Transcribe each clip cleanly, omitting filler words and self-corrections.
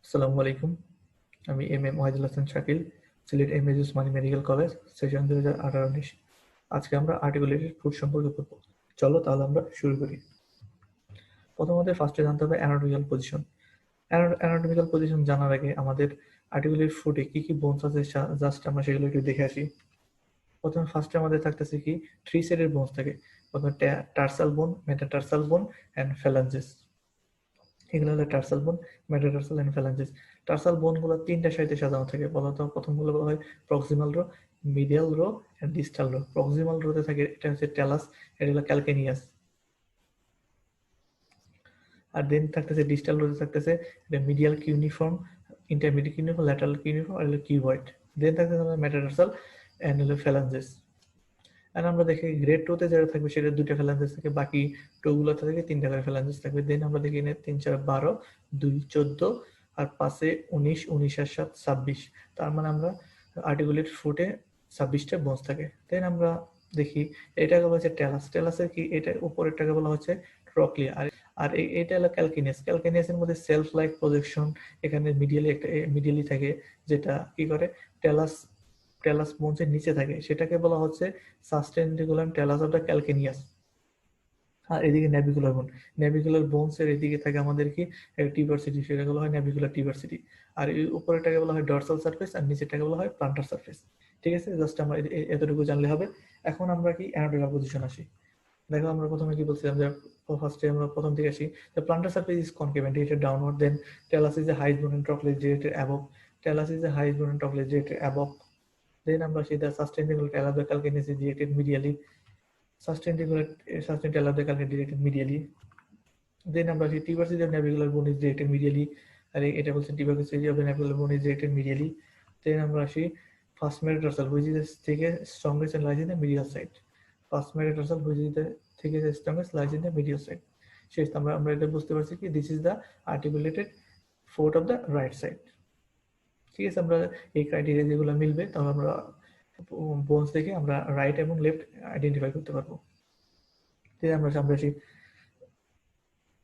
আসসালামু আলাইকুম। আমি M Wahidul Hasan Shakil, Sylhet M A Usmani medical college, session 2018-19। আজকে আমরা আর্টিকুলেটেড ফুড সম্পর্কে পড়ব। চলো তাহলে আমরা শুরু করি। প্রথমত ফার্স্টে জানতে হবে অ্যানাটমিক্যাল পজিশন। অ্যানাটমিক্যাল পজিশন জানার আগে আমাদের আর্টিকুলেটেড ফুডে কি কি বোনস আছে জাস্ট আমরা সেগুলো একটু দেখে আসি। প্রথমে ফার্স্টে আমাদের থাকতেছে কি 3 সেটের বোনস থাকে। প্রথমে টার্সাল বোন, মেটাটার্সাল বোন অ্যান্ড ফ্যালাঞ্জেস। এগুলো হলো tarsal bone, metatarsal and phalanges. Tarsal বোনগুলো তিনটা সারিতে সাজানো থাকে। প্রথমগুলো বলা হয় proximal row, medial row and distal row. Proximal রোতে থাকে এটা হচ্ছে টেলাস, এটা হলো ক্যালকেনিয়াস। আর দেন থাকতেছে ডিস্টাল রোতে থাকতেছে এটা medial cuneiform, intermediate cuneiform, lateral cuneiform আর হলো কিউবয়েড। দেন থাকতেছে মেটাটার্সাল এন্ড হলো ফ্যালাঞ্জেস। আর আমরা দেখি গ্রেড 2 তে যেটা থাকবে সেটা 2টা ফ্যালাঞ্জেস থাকে, বাকি 2 গুলোতে থাকে 3টা করে ফ্যালাঞ্জেস থাকবে। দেন আমরা দেখি এখানে 3 4 12, 2 14 আর 5 এ 19, 19 আর 7 26। তার মানে আমরা আর্টিকুলেট ফুটে 26টা বোনস থাকে। দেন আমরা দেখি এটাকে বলা হচ্ছে টেলাস। টেলাসের কি এটা উপরেরটাকে বলা হচ্ছে ট্রক্লিয়া। আর এটা হলো ক্যালকিনিয়াস। ক্যালকিনিয়াসের মধ্যে সেলফ লাইক প্রজেকশন এখানে মিডিয়ালি থাকে, যেটা কি করে টেলাস বোনসের নিচে থাকে, সেটাকে বলা হচ্ছে সাস্টেন্ডিকুলাম টেলাস অফ দ্য ক্যালকেনিয়াস। আর এদিকে ন্যাভিকুলার বোন, ন্যাভিকুলার বোনস এর এদিকে থাকে আমাদের কি টিউবারসিটি, সেটাকে বলা হয় ন্যাভিকুলার টিউবারসিটি। আর এই উপরেরটাকে বলা হয় ডর্সাল সারফেস আর নিচেরটাকে বলা হয় প্লান্টার সারফেস। ঠিক আছে, জাস্ট আমরা এতটুকু জানলে হবে। এখন আমরা কি অ্যানাটমিক্যাল পজিশন আসি। দেখো আমরা প্রথমে কি বলছিলাম যে ফার্স্টে আমরা প্রথম থেকে আসি। The plantar surface is concave and directed downward, then talus is the highest bone and trochlea is directed above. Talus is the highest bone and trochlea is directed above. Then আমরা আসি the sustainable talar calcaneus is directed medially. Sustained talar calcaneus directed medially. Then আমরা আসি tuberosity of navicular bone is directed medially. আর এটা বলছেন tuberosity of the navicular bone is directed medially. Then আমরা আসি first metatarsal which is the thickest, strongest and lies in the medial side. First metatarsal which is the thickest, strongest, lies in the medial side. শেষ আমরা এটা বুঝতে পারছি কি this is the articulated foot of the right side. ঠিক আছে, আমরা এই ক্রাইটেরিয়া যেগুলো মিলবে তাহলে আমরা বোনস দেখে আমরা রাইট এবং লেফট আইডেন্টিফাই করতে পারবো। আমরা সামনে আসি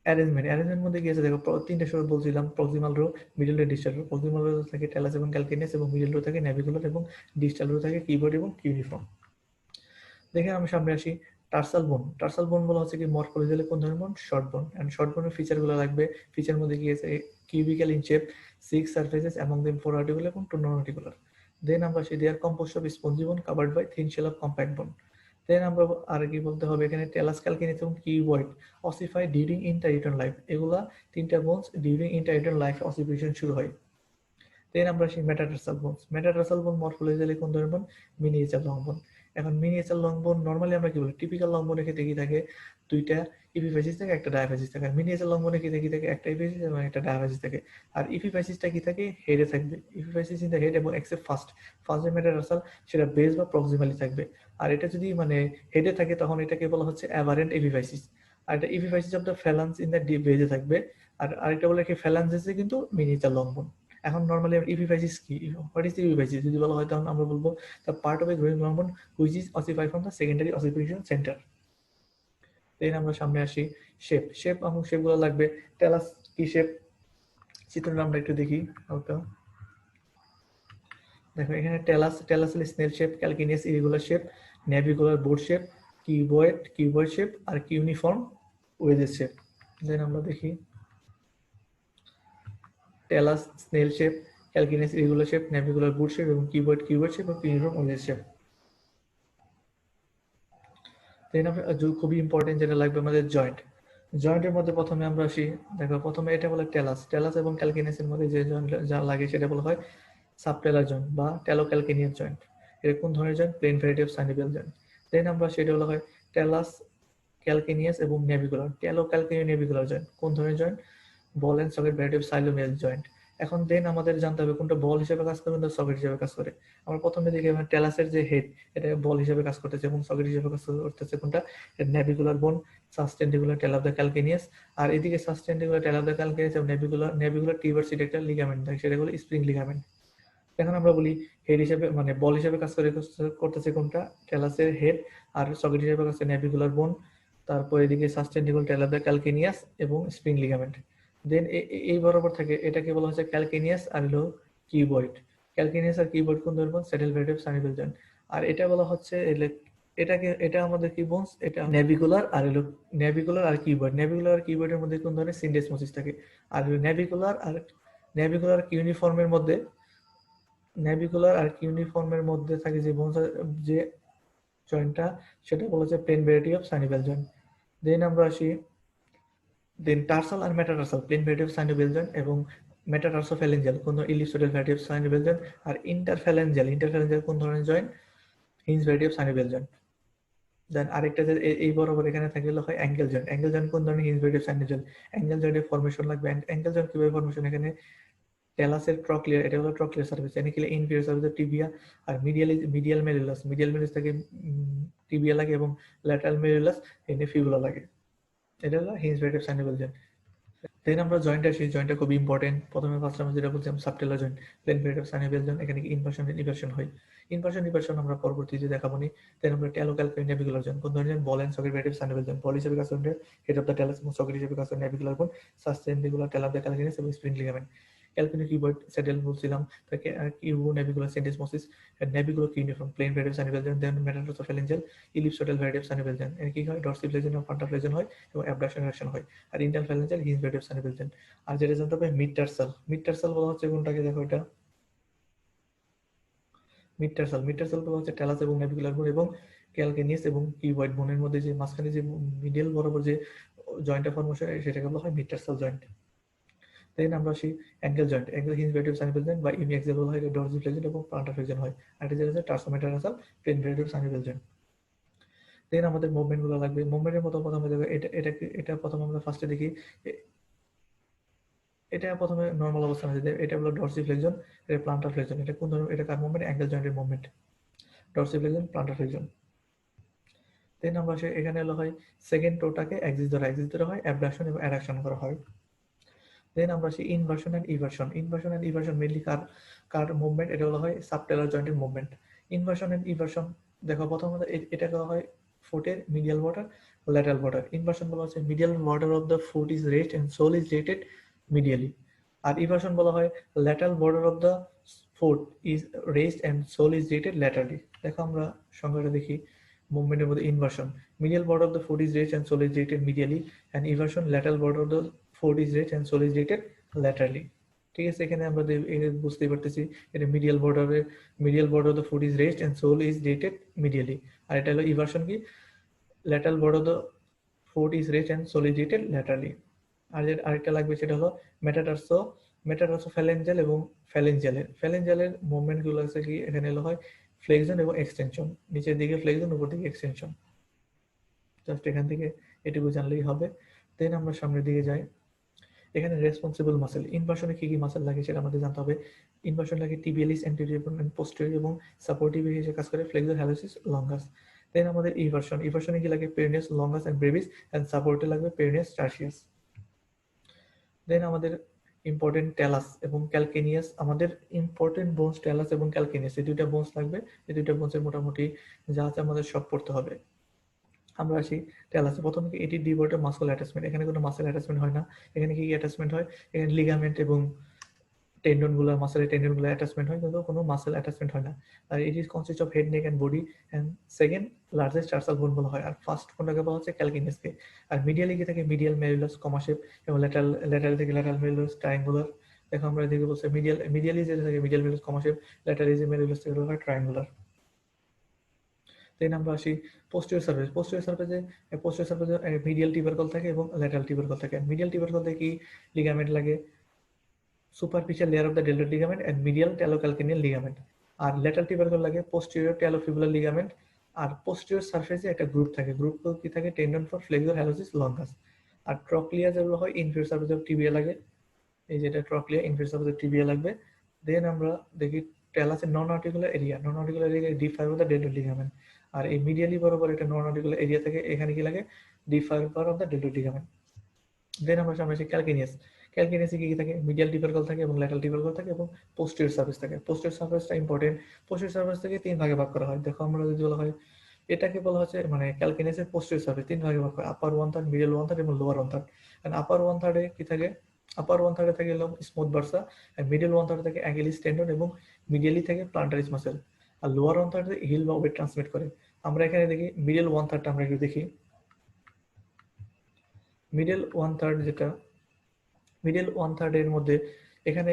অ্যারেঞ্জমেন্ট মধ্যে কি আছে দেখো, তিনটা সময় বলছিলাম proximal row, middle row, distal row. Proximal row থাকে টেলাস এবং ক্যালকেনিয়াস এবং মিডল রো থাকে ন্যাভিকুলার এবং ডিস্টাল রো থাকে কিবোর্ড এবং কিউনিফর্ম। দেখে আমি সামনে আসি টার্সাল বোন। টার্সাল বোন বলা হচ্ছে কি মরফোলজিক্যালি কোন ধরনের বোন? শর্ট বোন। এন্ড শর্ট বোনের ফিচারগুলো লাগবে। ফিচার মধ্যে কি আছে cubical in shape, 6 surfaces among them 4 articular এবং 2 non-articular. দেন আমরা আসি they are composed of spongy bone covered by thin shell of compact bone. দেন আমরা আর কি বলতে হবে এখানে টেলাস ক্যালকেনিয়াস এবং কিউবয়েড অসিফাই ডিউরিং ইন্টারইউটেরাইন লাইফ। এগুলা তিনটা বোনস ডিউরিং ইন্টারইউটেরাইন লাইফ অসিফিকেশন শুরু হয়। দেন আমরা আসি মেটাটার্সাল বোনস। মেটাটার্সাল বোন মরফোলজিক্যালি কোন ধরনের বোন? মিনিয়েচার লং বোন। এখন মিনিয়েচার লং বোন নরমালি আমরা কি বলি টিপিক্যাল লং বোনের ক্ষেত্রে কি থাকে দুইটা ইপিফেসিস থাকে একটা ডায়াফেসিস থাকে। আর মিনিয়েচার লং বোনের ক্ষেত্রে কি থাকে একটা ইপিফেসিস এবং একটা ডায়াফেসিস থাকে। আর ইপিফেসিসটা কি থাকে হেডে থাকবে, ইপিফেসিস ইন দ্য হেড এবং এক্সেপ্ট ফার্স্ট যে মেটাটার্সাল সেটা বেস বা প্রক্সিমালি থাকবে। আর এটা যদি মানে হেডে থাকে তখন এটাকে বলা হচ্ছে অ্যাভারেন্ট ইপিফেসিস। আর এটা epiphysis of the phalanx in the বেজে থাকবে। আর আরেকটা বলে কি ফ্যালান্সেসে কিন্তু মিনিয়েচার লং বোন। এখন নরমালি ইপিফাইসিস কি, হোয়াট ইজ ইপিফাইসিস যদি বলা হয় তখন আমরা বলবো the part of a growing long bone which is ossified from the secondary ossification centre. Then আমরা সামনে আসি শেপ এবং শেপগুলো লাগবে। টেলাস কি শেপ, চিত্রটা আমরা একটু দেখি হালকা। দেখো এখানে talus snail shape, calcaneus irregular shape, navicular board shape, cuboid shape আর কিউনিফর্ম ওয়েজেস শেপ। দেন আমরা দেখি talus snail shape, calcaneus irregular shape, navicular board shape এবং কিউবয়েড শেপ এবং কিউনিফর্ম ওয়েজেস শেপ। দেন আমরা খুবই ইম্পর্টেন্ট যেটা লাগবে আমাদের জয়েন্টের মধ্যে প্রথমে আমরা আসি। দেখো প্রথমে এটা বলে টেলাস এবং ক্যালকিনিয়াসের মধ্যে যে জয়েন্ট যা লাগে সেটা বলা হয় সাবটেলার জয়েন্ট বা টেলোক্যালকেনিয়াস জয়েন্ট। এটা কোন ধরনের joint? Plane variety of synovial joint. Then আমরা সেটা বলা হয় টেলাস ক্যালকেনিয়াস এবং নেভিকুলার। টেলোক্যালকেনিয়াস নেভিকুলার জয়েন্ট কোন ধরনের joint? Ball and socket variety of synovial joint. এখন দেন আমাদের জানতে হবে কোনটা বল হিসেবে কাজ করে কোনটা সকেট হিসেবে কাজ করে। আমরা প্রথমে দেখি টেলাসের যে হেড এটা বল হিসেবে কাজ করতেছে এবং সকেট হিসেবে কাজ করতেছে কোনটা? নেভিকুলার বোন, সাসটেন্ডিকুলার টেল অফ দ্য ক্যালকেনিয়াস। আর এদিকে সাসটেন্ডিকুলার টেল অফ দ্য ক্যালকেনিয়াস এবং নেভিকুলার টিউবারসিটি একটা লিগামেন্ট থাকে, সেটা হলো স্প্রিং লিগামেন্ট। এখন আমরা বলি হেড হিসেবে মানে বল হিসেবে কাজ করতেছে কোনটা? টেলাসের হেড। আর সকেট হিসেবে কাজ করে নেভিকুলার বোন। তারপর এদিকে সাসটেন্ডিকুলার টেল অফ দ্য ক্যালকেনিয়াস এবং স্প্রিং লিগামেন্ট। দেন এই বরাবর থাকে, এটাকে বলা হচ্ছে ক্যালকেনিয়াস আর হলো কিউবয়েড। ক্যালকেনিয়াস আর কিউবয়েড কোন ধরনের বোন? Saddle ভ্যারিয়েটিভ সানিবেল joint. আর এটা বলা হচ্ছে এটা আমাদের কি বোনস? এটা নেভিকুলার আর হলো নেভিকুলার আর কিউবয়েড। নেভিকুলার আর কিউবয়েডের মধ্যে কোন ধরনের? সিনডেসমোসিস থাকে। আর নেভিকুলার কিউনিফর্মের মধ্যে থাকে যে বোনস, যে জয়েন্টটা, সেটা বলা হচ্ছে plane variety of synovial joint. Then আমরা আসি টার্সাল আর metatarsal plane variety of synovial joint এবং মেটাটার্সোফ্যালেঞ্জিয়াল কোন ellipsoidal variety of synovial joint. আর ইন্টারফ্যালেঞ্জিয়াল কোন ধরনের joint? Hinge variety of synovial joint. Then আরেকটা যে এই বরাবর এখানে থাকে হলো হয় অ্যাঙ্গেল জয়েন্ট। অ্যাঙ্গেল জয়েন্ট কোন ধরনের? Hinge variety of সাইনোবেল। অ্যাঙ্গেল জয়েন্টের ফর্মেশন লাগবে। অ্যাঙ্গেল জয়েন্ট কিভাবে ফর্মেশন? এখানে টেলাসের ট্রক্লিয়ার, এটা হলো ট্রক্লিয়ার সার্ভিস, এখানে কি ইনফিরিয়র সার্ভিস টিবিয়া। আর মিডিয়াল মেরুলাস থাকে টিবিয়া লাগে, এবং ল্যাটারাল মেরুলাস এনে ফিবুলা লাগে। এটা হলো hinge variety of synovial joint. Then আমরা জয়েন্টে আসি। জয়েন্টটা খুব ইম্পর্টেন্ট। প্রথমে ফার্স্ট আমরা যেটা বলছিলাম subtalar joint, plane variety of synovial joint. এখানে কি ইনভার্সন ইভার্সন হয়। ইনভার্সন আমরা পরবর্তীতে দেখাবো নি। দেন আমরা টেলোক্যালকাইন নেভিকুলার জয়েন্ট কোন ধরনের? Ball and socket variety of synovial joint. Ball হিসেবে কাজ করে হেড অফ দ্য টেলাস এবং সকেট হিসেবে কাজ করে নেভিকুলার বোন, সাসটেন্ডিকুলার টেল অফ দ্য ক্যালকানিয়াস এবং spring ligament. Calcaneocuboid saddle বলছিলাম তাকে, cubonavicular syndesmosis, navicular cuneiform plane variety of synovial joint. Then metatarsophalangeal ellipsoidal variety of synovial joint. এর কি হয়? ডরসিফ্লেকশন এবং প্লান্টারফ্লেকশন হয় এবং অ্যাবডাকশন অ্যাকশন হয়। আর ইন্টারফ্যালেঞ্জিয়াল hinge variety of synovial joint. আর যেটা জানতে হবে মিড টার্সাল বলা হচ্ছে কোনটাকে? দেখো এটা মিড টার্সাল বলা হচ্ছে টেলাস এবং নেভিকুলার বোন এবং ক্যালকেনিয়াস এবং কিউবয়েড বোনের মধ্যে যে মাঝখানে যে মিডল বরাবর যে জয়েন্টটা ফর্মেশন হয় সেটাকে বলা হয় মিড টার্সাল জয়েন্ট। দেন আমরা আসি ankle joint. Ankle hinge variety of synovial joint বা ইউনিঅ্যাক্সিয়াল বলা হয়, এটা ডরসিফ্লেকশন এবং প্লান্টারফ্লেকশন হয়। আর এটা যেটা হচ্ছে টার্সোমেটাটার্সাল plane variety of synovial joint. দেন আমাদের মুভমেন্টগুলো লাগবে। মুভমেন্টের মতো প্রথমে দেখো এটা প্রথমে আমরা ফার্স্টে দেখি। এটা প্রথমে নর্মাল অবস্থানে আছে, এটা হলো ডরসিফ্লেকশন, এটা প্লান্টার ফ্লেকশন। এটা কোন ধরনের? এটা কার মুভমেন্ট? অ্যাঙ্গেল জয়েন্টের মুভমেন্ট, ডরসিফ্লেকশন প্লান্টার ফ্লেকশন। দেন আমরা এখানে হলো হয় সেকেন্ড টোটাকে অ্যাক্সিস ধরা হয়, অ্যাবডাকশন এবং অ্যাডাকশন করা হয়। দেন আমরা আসি ইনভার্সন এন্ড ইভার্সন মেইনলি কার মুভমেন্ট? এটা হলো হয় সাবটেলার জয়েন্টের মুভমেন্ট। ইনভার্সন এন্ড ইভার্সন দেখো প্রথমত এটা করা হয় ফুটের medial border, lateral border. Inversion বলা হচ্ছে medial border of the foot is raised and sole is rated medially. আর ইভার্সন বলা হয় lateral border of the foot is raised and sole is rated laterally. দেখো আমরা সংজ্ঞাটা দেখি মুভমেন্টের মধ্যে। Inversion medial border of the foot is raised and sole is rated medially, and eversion lateral border of the foot is raised and soul is rated laterally। ঠিক আছে, এখানে আমরা বুঝতে পারতেছি এটা medial border of the foot is raised and sole is rated medially. আর এটা হলো ইভার্সন কি? Lateral border of the foot is raised and sole is rated laterally. আর আরেকটা লাগবে সেটা হলো মেটাটার্সো ফ্যালেঞ্জিয়াল এবং ফ্যালেঞ্জিয়ালের মুভমেন্ট গুলো আছে কি? এখানে হলো হয় ফ্লেক্সন এবং এক্সটেনশন, নিচের দিকে ফ্লেক্সন, উপর দিকে এক্সটেনশন। জাস্ট এখান থেকে এটুকু জানলেই হবে। দেন আমরা সামনের দিকে যাই। এখানে রেসপন্সিবল মাসেল, ইনভার্সনে কি কি মাসেল লাগে সেটা আমাদের জানতে হবে। ইনভার্সন লাগে টিবিয়ালিস, অ্যান্টেরিয়র এবং পোস্টেরিয়র এবং সাপোর্টিভ হিসেবে কাজ করে ফ্লেক্সর হ্যালোসিস লঙ্গাস। দেন আমাদের ইভার্সনে কি লাগে? পেরিনিয়াস লঙ্গাস এন্ড ব্রেভিস, এন্ড সাপোর্টে লাগবে পেরিনিয়াস টার্সিয়াস। দেন আমাদের ইম্পর্টেন্ট টেলাস এবং ক্যালকেনিয়াস, আমাদের ইম্পর্টেন্ট বোনস টেলাস এবং ক্যালকেনিয়াস, এই দুইটা বোনস লাগবে। এই দুইটা বোনসের মোটামুটি যা আছে আমাদের সব পড়তে হবে। আমরা আসি টেলাসে। প্রথমে কি? এটি ডিভোর্টেড মাসকুলার অ্যাটাচমেন্ট। এখানে কোনো মাসেল অ্যাটাচমেন্ট হয় না। এখানে কি অ্যাটাচমেন্ট হয়? এখানে লিগামেন্ট এবং মাসেলের টেন্ডনগুলো অ্যাটাচমেন্ট হয়, কিন্তু কোনো মাসেল অ্যাটাচমেন্ট হয় না। আর it is consist of head, neck and body, and second largest tarsal bone বলা হয়। আর ফার্স্ট কোনটাকে বলা হচ্ছে? ক্যালকেনিয়াসকে। আর মিডিয়ালি কি থাকে? মিডিয়াল মেরুলাস কমা শেপ, এবং ল্যাটারাল থেকে ল্যাটারাল মেরুলাস ট্রায়াঙ্গুলার। দেখো আমরা এদিকে বলছে মিডিয়ালি যেটা থাকে মিডিয়াল মেরুলাস কমা শেপ, ল্যাটারালি যে মেরুলাস থেকে হয় ট্রায়াঙ্গুলার। দেন আমরা আসি পোস্টেরিয়র সারফেসে মিডিয়াল টিউবারকল থাকে এবং ল্যাটারাল টিউবারকল থাকে। মিডিয়াল টিউবারকল থেকে কি লিগামেন্ট লাগে? Superficial layer of the deltoid ligament and medial talocalcaneal ligament. আর ল্যাটারাল টিউবারকল লাগে পোস্টেরিয়র ট্যালোফিবুলার লিগামেন্ট। আর পোস্টেরিয়র সারফেসে একটা গ্রুপ থাকে, গ্রুপ কি থাকে? Tendon for flexor hallucis longus. আর ট্রক্লিয়া যেগুলো হয় ইনফিরিয়র সারফেস অফ টিবিয়া লাগে, এই যেটা trochlea, inferior surface of tibia লাগবে। দেন আমরা দেখি টেলাসের non articular area deep five of the deltoid ligament. আর এই মিডিয়ালি বরাবর একটা নন আর্টিকুলার এরিয়া থাকে, এখানে কি লাগে? Deep fibre of the deltoid ligament. Then আমরা সামনে আসি ক্যালকেনিয়াসে কি থাকে? মিডিয়াল টিউবারকল থাকে এবং ল্যাটারাল টিউবারকল থাকে এবং পোস্টেরিয়র সারফেস থাকে। পোস্টেরিয়র সারফেসটা ইম্পর্টেন্ট। পোস্টেরিয়র সারফেস থেকে তিন ভাগে ভাগ করা হয়। দেখো আমরা যদি বলা হয় এটাকে বলা হচ্ছে মানে ক্যালকেনিয়াসের পোস্টেরিয়র সারফেস তিন ভাগে ভাগ হয়, upper one third, middle one third এবং lower one third. Upper one থার্ডে কি থাকে? আপার ওয়ান থার্ডে থাকে হলো স্মুথ বার্সা, আর মিডল ওয়ান থার্ডে থাকে অ্যাকিলিস টেন্ডন এবং মিডিয়ালি থাকে প্লান্টারিস মাসেল, আর লোয়ার ওয়ান থার্ডে হিল বা ওয়েট ট্রান্সমিট করে। আমরা এখানে দেখি মিডল ওয়ান থার্ডটা আমরা একটু দেখি। মিডল ওয়ান থার্ড যেটা, মিডল ওয়ান থার্ডের মধ্যে এখানে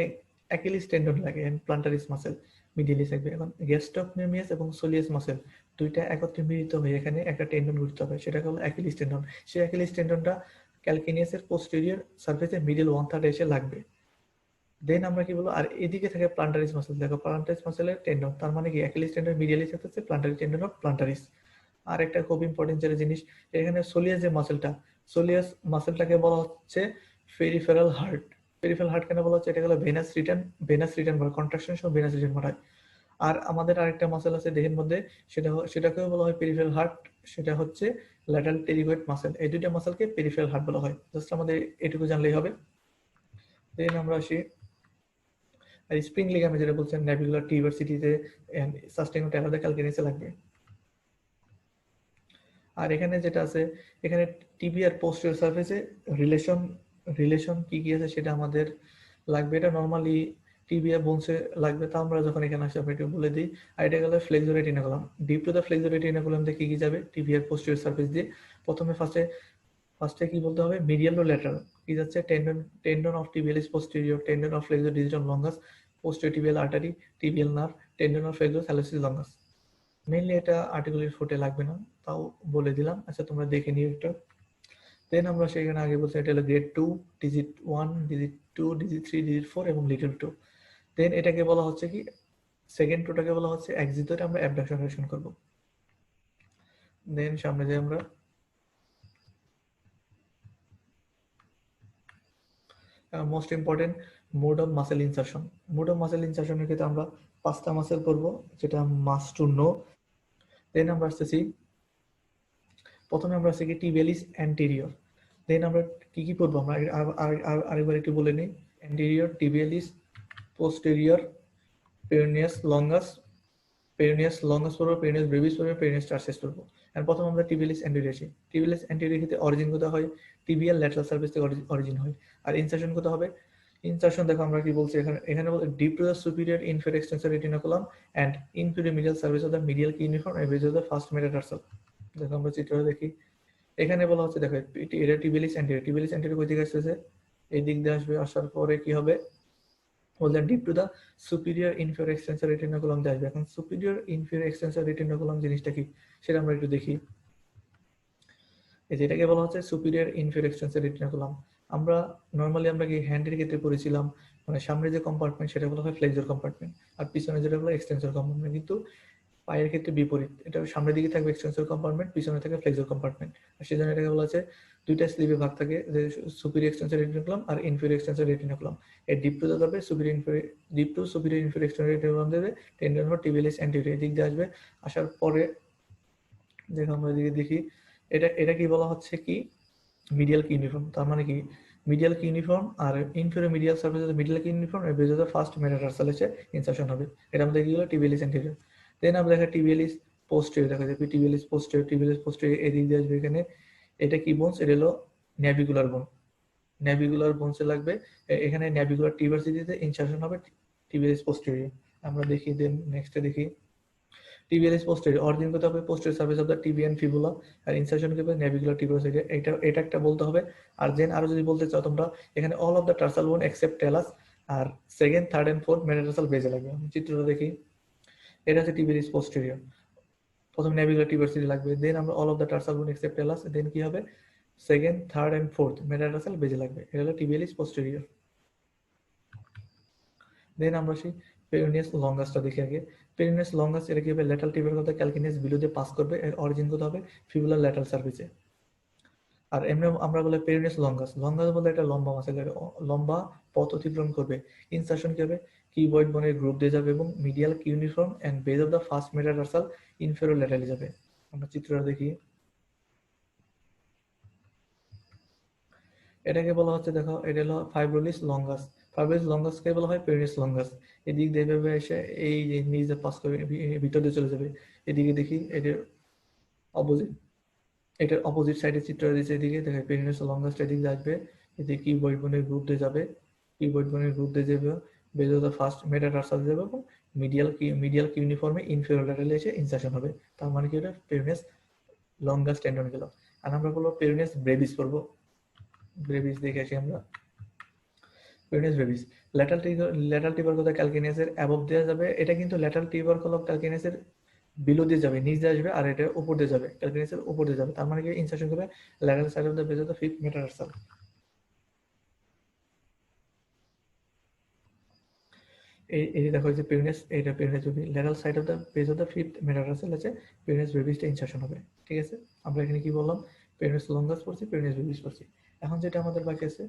অ্যাকিলিস টেন্ডন লাগে এন্ড প্লান্টারিস মাসেল মিডিয়ালি থাকবে। এখন গ্যাস্ট্রোকনেমিয়াস এবং সোলিয়াস মাসেল দুইটা একত্রে মিলিত হয়ে এখানে একটা টেন্ডন গঠিত হবে, সেটা হলো অ্যাকিলিস টেন্ডন। সেই অ্যাকিলিস টেন্ডনটা ক্যালকেনিয়াসের পোস্টেরিয়র সারফেসে মিডল ওয়ান থার্ডে এসে লাগবে। দেন আমরা কি বলবো, আর এদিকে থাকে প্লান্টারিস মাসেল। দেখো প্লান্টারিস মাসেলের টেন্ডন, তার মানে কি অ্যাকিলিস টেন্ডন মিডিয়ালি থাকতেছে, প্লান্টারি টেন্ডন অফ প্লান্টারিস। আর একটা খুব ইম্পর্টেন্ট যেটা জিনিস, এখানে সোলিয়াস যে মাসেলটা, সোলিয়াস মাসেলটাকে বলা হচ্ছে পেরিফেরাল হার্ট। পেরিফেরাল হার্ট কেন বলা হচ্ছে, এটা হলো ভেনাস রিটার্ন বা কন্ট্রাকশন সহ ভেনাস রিটার্ন বাড়ায়। আর আমাদের আরেকটা মাসেল আছে দেহের মধ্যে, সেটাকেও বলা হয় পেরিফেরাল হার্ট, সেটা হচ্ছে ল্যাটারাল টেরিগয়েড মাসেল। এই দুইটা মাসেলকে পেরিফেরাল হার্ট বলা হয়। জাস্ট আমাদের এটুকু জানলেই হবে। দেন আমরা আসি আর স্প্রিং লিগামেন্ট যেটা বলছেন ন্যাভিকুলার টিউবারসিটিতে সাস্টেইন আলাদা ক্যালকেনিয়াসে লাগবে। আর এখানে যেটা আছে, এখানে টিবি আর পোস্টেরিয়র সারফেসে রিলেশন কি কি আছে সেটা আমাদের লাগবে। এটা নর্মালি টিবি আর বোনসে লাগবে, তা আমরা যখন এখানে আসি আমরা একটু বলে দিই। আর এটা গেল flexor retinaculum. Deep to the flexor retinaculum দিয়ে কি কি যাবে, টিবি আর পোস্টেরিয়র সারফেস দিয়ে। প্রথমে ফার্স্টে কি বলতে হবে, মিডিয়াল ও ল্যাটারাল কি যাচ্ছে, tendon of tibialis posterior, tendon of flexor digital longus, posterior tibial artery, tibial nerve, tendon of flexor hallucis longus. Mainly এটা আর্টিকুলের ফুটে লাগবে না, তাও বলে দিলাম। আচ্ছা তোমরা দেখে নিও একটা। দেন আমরা সেখানে আগে বলছি এটা হলো grade 2, digit 1, digit 2, digit 3, digit 4 এবং লিটল 2। দেন এটাকে বলা হচ্ছে কি, সেকেন্ড টুটাকে বলা হচ্ছে এক্সিট, আমরা অ্যাবডাকশন করব। দেন সামনে যাই আমরা। Most important mode of muscle insertion. Mode of muscle ইনসারশনের ক্ষেত্রে আমরা 5টা মাসেল করব, যেটা মাস্ট টু নো। দেন আমরা আসতেছি, প্রথমে আমরা আসছি কি টিবিয়ালিস অ্যান্টেরিয়র। দেন আমরা কি কি পড়বো, আমরা আরেকবার একটু বলে নিই। অ্যান্টেরিয়র, টিবিয়ালিস, পোস্টেরিয়র, পেরিনিয়াস লঙ্গাস পড়বো, পেরিনিয়াস ব্রেভিস পড়বো, পেরিনিয়াস টার্সিয়াস পড়বো। আর প্রথম আমরা টিবিয়ালিস অ্যান্টেরিয়র আসি। টিবিয়ালিস অ্যান্টেরিয়র ক্ষেত্রে অরিজিন কোথায় হয়, টিবিয়াল ল্যাটারাল সার্ফেস থেকে অরিজিন হয়। আর ইনসারশন কোথায় হবে, ইনসারশন দেখো আমরা কি বলছি এখানে বলতে deep to the superior inferior extensor retinaculum and inferior medial surface of the medial cuneiform and base of the first metatarsal. দেখো আমরা চিত্রটা দেখি, এখানে বলা হচ্ছে দেখো এটা টিবিয়ালিস অ্যান্টেরিয়র। টিবিয়ালিস অ্যান্টেরিয়র কোই দিকে আসতেছে, এই দিক দিয়ে আসবে। আসার পরে কি হবে, বলতে deep to the superior inferior extensor retinaculum দিয়ে আসবে। এখন সুপিরিয়র ইনফেরিয়র এক্সটেন্সর রেটিনাকুলাম জিনিসটা কি, সেটা আমরা একটু দেখি। যেটাকে বলা হচ্ছে সুপিরিয়র ইনফেরিয়র এক্সটেন্সর রেটিনাকুলাম। আমরা নর্মালি আমরা কি হ্যান্ডের ক্ষেত্রে পড়েছিলাম, মানে সামনে যে কম্পার্টমেন্ট সেটা বলা হয় ফ্লেক্সর কম্পার্টমেন্ট, আর পিছনে যেটা বলা এক্সটেন্সর কম্পার্টমেন্ট। কিন্তু পায়ের ক্ষেত্রে বিপরীত, এটা সামনের দিকে থাকবে এক্সটেন্সর কম্পার্টমেন্ট, পিছনে থাকে ফ্লেক্সর কম্পার্টমেন্ট। আর সেজন্য এটাকে বলা আছে দুইটা স্লিপে ভাগ থাকে, যে সুপিরিয়র এক্সটেন্সর রেটিনাকুলাম আর ইনফেরিয়র এক্সটেন্সর রেটিনাকুলাম। এই ডিপ টু যাবে deep to superior inferior extensor retinaculum দেবে, টেন্ডন ফর টিবিয়ালিস অ্যান্টেরিয়র এদিক দিয়ে আসবে। আসার পরে দেখো আমরা এদিকে দেখি, এটা কি বলা হচ্ছে কি, মিডিয়াল কিউনিফর্ম। তার মানে কি, মিডিয়াল কিউনিফর্ম আর inferior medial surface of medial cuneiform এর base of the first metatarsal এসে ইনসারশন হবে। এটা আমাদের কি হলো, টিবিয়ালিস অ্যান্টেরিয়র। দেন আমরা দেখা টিবিয়ালিস পোস্টেরিয়র, দেখা যাবে টিবিয়ালিস পোস্টেরিয়র এদিক দিয়ে আসবে। এখানে এটা কি বোনস, এটা হলো ন্যাভিকুলার বোন। ন্যাভিকুলার বোনসে লাগবে, এখানে ন্যাভিকুলার টিউবারসিটিতে ইনসারশন হবে টিবিয়ালিস পোস্টেরিয়র। আমরা দেখি, দেন নেক্সটে দেখি টিবিয়ালিস পোস্টেরিয়র অরিজিন করতে হবে posterior surface of the tibia and fibula, আর ইনসারশন করবে ন্যাভিকুলার টিউবারসিটি। এটা একটা বলতে হবে। আর দেন আরো যদি বলতে চাও তোমরা, এখানে all of the tarsal bone except talus, আর second, third and fourth metatarsal বেজে লাগবে। চিত্রটা দেখি, এটা হচ্ছে টিবিয়ালিস পোস্টেরিয়র। প্রথম ন্যাভিকুলার টিউবারসিটি লাগবে, দেন আমরা all of the tarsal bone except tell us, then কি হবে, second, third and fourth metatarsal বেজে লাগবে। এটা হলো টিবিয়ালিস পোস্টেরিয়র। দেন আমরা সেই পেরিনিয়াস লঙ্গাসটা দেখি আগে। পেরিনিয়াস লঙ্গাস এটা কি হবে, ল্যাটারাল টিবিয়ার কথা ক্যালকিনিয়াস বিলো দিয়ে পাস করবে, এর অরিজিন কোথায় হবে, ফিবুলার ল্যাটারাল সার্ভিসে। আর এমনি আমরা বলে পেরিনিয়াস লঙ্গাস বলে এটা লম্বা মাসেল, লম্বা পথ অতিক্রম করবে। ইনসারশন কি হবে, কিউবয়েড বোনের গ্রুপ দিয়ে যাবে এবং medial cuneiform and base of the first metatarsal inferior laterally যাবে। আমরা চিত্রটা দেখি, এটাকে বলা হচ্ছে দেখো, এটা হলো ফাইব্রোলিস লঙ্গাস। ফাইব্রোলিস লঙ্গাসকে বলা হয় পেরিনিয়াস লঙ্গাস। এদিক দিয়ে এভাবে এসে এই যে নিচ দিয়ে পাস করে ভিতর দিয়ে চলে যাবে। এদিকে দেখি, এটার অপোজিট সাইডে চিত্র দিয়েছে, এদিকে দেখো পেরিনিয়াস লঙ্গাসটা এদিকে আসবে, এই যে কিউবয়েড বোনের গ্রুপ দিয়ে যাবে, কিউবয়েড বোনের গ্রুপ দিয়ে যাবে, base of the first metatarsal যাবে এবং মিডিয়াল কিউনিফর্মে ইনফেরিয়র ল্যাটারালে এসে ইনসারশন হবে। তার মানে কি, এটা পেরিনেস লঙ্গাস টেন্ডন গেল। আর আমরা বলবো পেরিনেস ব্রেভিস করবো। ব্রেভিস দেখে আসি আমরা। পেরিনেস ব্রেভিস ল্যাটারাল টিউবারকুলার ক্যালকেনিয়াসের অ্যাবভ দেওয়া যাবে, এটা কিন্তু ল্যাটারাল টিউবারকুলার ক্যালকেনিয়াসের বিলো দিয়ে যাবে, নিচ দিয়ে আসবে, আর এটা উপর দিয়ে যাবে, ক্যালকেনিয়াসের উপর দিয়ে যাবে। তার মানে কি, ইনসারশন করবে lateral side of the base of the fifth metatarsal. এই দেখো যে পেরিনেস, এটা peroneus brevis, lateral side of the base of the fifth metatarsal আছে, পেরিনেস ব্রেভিসটা ইনসারশন হবে। ঠিক আছে, আমরা এখানে কি বললাম, পেরিনেস লঙ্গাস পড়ছি, পেরিনেস ব্রেভিস পড়ছি। এখন যেটা আমাদের বাকি আছে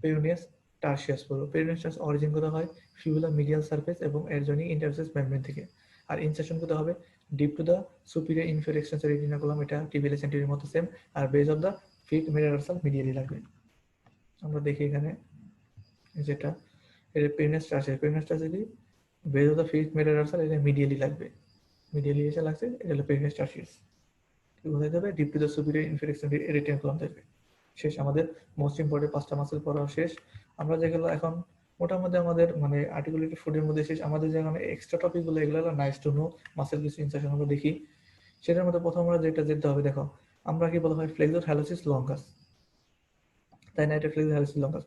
পেরিনেস টার্সিয়াস পড়বো। পেরিনেস টার্স অরিজিন কোথা হয়, ফিবুলা মিডিয়াল সারফেস এবং এরজনি ইন্টারফেস মেমব্রেন থেকে। আর ইনসারশন কোথা হবে, deep to the superior inferior extensor retinaculum, এটা টিবিএল সেন্টির মতো সেম। আর base of the fifth metatarsal medially লাগবে। আমরা দেখি এখানে যেটা এটা পেরিনেস টার্সিয়াস, পেরিনেস টার্সিয়াস কি base of the fifth metatarsal, এটা মিডিয়ালি লাগবে, মিডিয়ালি এসে লাগছে, এটা হলো পেরিনেস টার্সিয়াস। কোথায় যাবে, deep to the superior inferior extensor retinaculum যাবে। শেষ, আমাদের মোস্ট ইম্পর্টেন্ট 5টা মাসেল পড়া শেষ। আমরা যেগুলো এখন মোটামুটি আমাদের মানে আর্টিকুলেটেড ফুডের মধ্যে শেষ। আমাদের যে এক্সট্রা টপিকগুলো, এগুলো হলো নাইস টু নো মাসেল কিছু ইনসারশন আমরা দেখি। সেটার মধ্যে প্রথম আমরা যেটা যেতে হবে, দেখো আমরা কি বলা হয় ফ্লেক্সর হ্যালোসিস লঙ্গাস, তাই না? এটা ফ্লেক্সর হ্যালোসিস লঙ্গাস।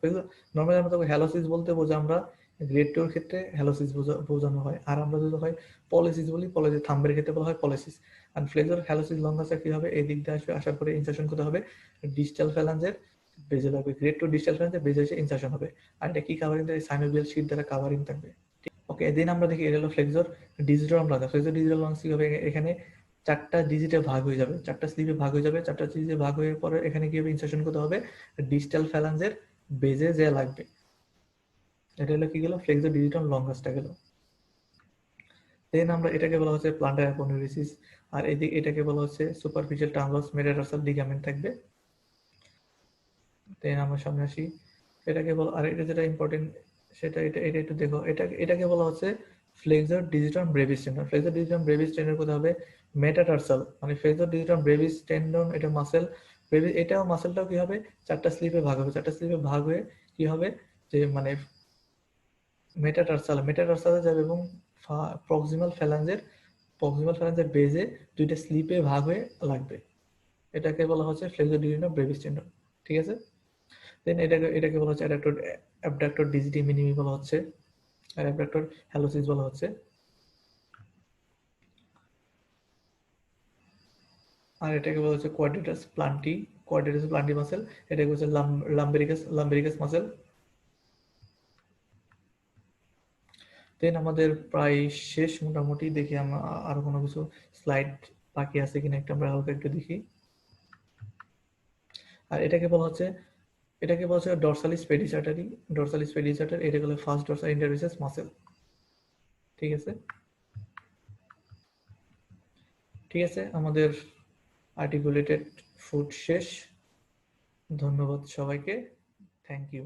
নর্মালি আমরা তবে হ্যালোসিস বলতে বোঝা আমরা গ্রেড 2 এর ক্ষেত্রে হ্যালোসিস বোঝানো হয়। আর আমরা যদি হয় পলিসিস বলি, পলিসিস থাম্বের ক্ষেত্রে বলা হয় পলিসিস। আর ফ্লেক্সর হ্যালোসিস লঙ্গাসে কি হবে, এই দিক দিয়ে আসবে, আসার পরে ইনসারশন করতে হবে ডিস্টাল ফ্যালাঞ্জের বেজে লাগবে, গ্রেড 2 ডিস্টাল ফ্যালাঞ্জে বেজে এসে ইনসারশন হবে। আর এটা কি কাভারিং থাকবে, সাইনোভিয়াল শীট দ্বারা কাভারিং থাকবে। ওকে, দেন আমরা দেখি এটা হলো flexor digital longus. Flexor digital longus কি হবে, এখানে 4টা ডিজিটে ভাগ হয়ে যাবে, 4টা স্লিপে ভাগ হয়ে যাবে। 4টা ডিজিটে ভাগ হয়ে পরে এখানে কি হবে, ইনসারশন করতে হবে ডিস্টাল ফ্যালাঞ্জের বেজে যে লাগবে। এটা হলো কি গেল, ফ্লেক্সর ডিজিটাল লঙ্গাসটা গেল। দেন আমরা এটাকে বলা হচ্ছে প্লান্টার অ্যাপোনেউরিসিস। আর এদিকে এটাকে বলা হচ্ছে সুপারফিশিয়াল টার্মস মেটাটার্সাল লিগামেন্ট থাকবে। দেন আমরা সামনে আসি, এটাকে বলা, আর এটা যেটা ইম্পর্টেন্ট সেটা এটা এটা একটু দেখো, এটাকে বলা হচ্ছে flexor digital Brevis tendon. Flexor digital Brevis tendon কোথায় হবে, মেটাটার্সাল, মানে ফ্লেক্সর ডিজিটাল ব্রেভিস টেন্ডন এটা মাসেল, ব্রেভিস এটাও মাসেলটাও কি হবে, 4টা স্লিপে ভাগ হবে। 4টা স্লিপে ভাগ হয়ে কি হবে, যে মানে মেটাটার্সালে যাবে এবং প্রক্সিমাল ফ্যালাঞ্জের বেজে 2টা স্লিপে ভাগ হয়ে লাগবে। এটাকে বলা হচ্ছে ফ্লেক্সর ডিজিটাল ব্রেভিস টেন্ডন। ঠিক আছে, দেন এটাকে বলা হচ্ছে অ্যাবডাক্টর ডিজিটি মিনিমি বলা হচ্ছে, আর অ্যাবডাক্টর হ্যালোসিস বলা হচ্ছে। আর এটাকে বলা হচ্ছে কোয়াড্রেটাস প্লান্টি মাসেল। এটাকে বলছে লাম্বেরিকাস মাসেল। দেন আমাদের প্রায় শেষ মোটামুটি। দেখি আমরা আরো কোনো কিছু স্লাইড বাকি আছে কিনা একটা আমরা হালকা একটু দেখি। আর এটাকে বলা হচ্ছে ডরসালিস পেডিসাটারি। এটা হলো ফার্স্ট ডরসাল ইন্টারভিসেস মাসেল। ঠিক আছে, আমাদের আর্টিকুলেটেড ফুড শেষ। ধন্যবাদ সবাইকে, থ্যাংক ইউ।